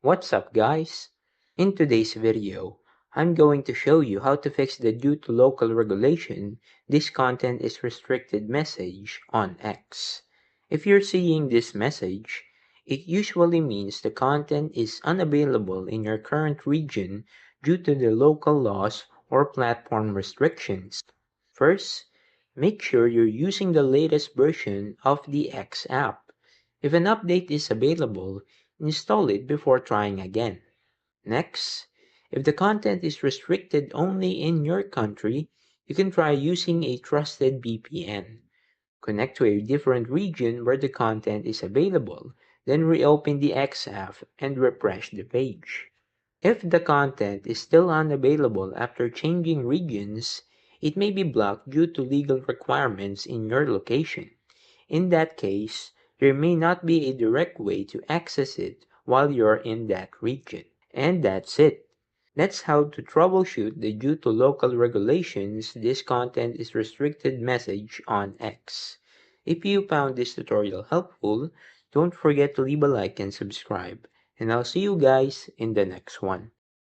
What's up, guys? In today's video, I'm going to show you how to fix the due to local regulation, this content is restricted message on X. If you're seeing this message, it usually means the content is unavailable in your current region due to the local laws or platform restrictions. First, make sure you're using the latest version of the X app. If an update is available, install it before trying again. Next, if the content is restricted only in your country, you can try using a trusted VPN. Connect to a different region where the content is available, then reopen the X app and refresh the page. If the content is still unavailable after changing regions, it may be blocked due to legal requirements in your location. In that case, there may not be a direct way to access it while you're in that region. And that's it. That's how to troubleshoot the due to local regulations this content is restricted message on X. If you found this tutorial helpful, don't forget to leave a like and subscribe. And I'll see you guys in the next one.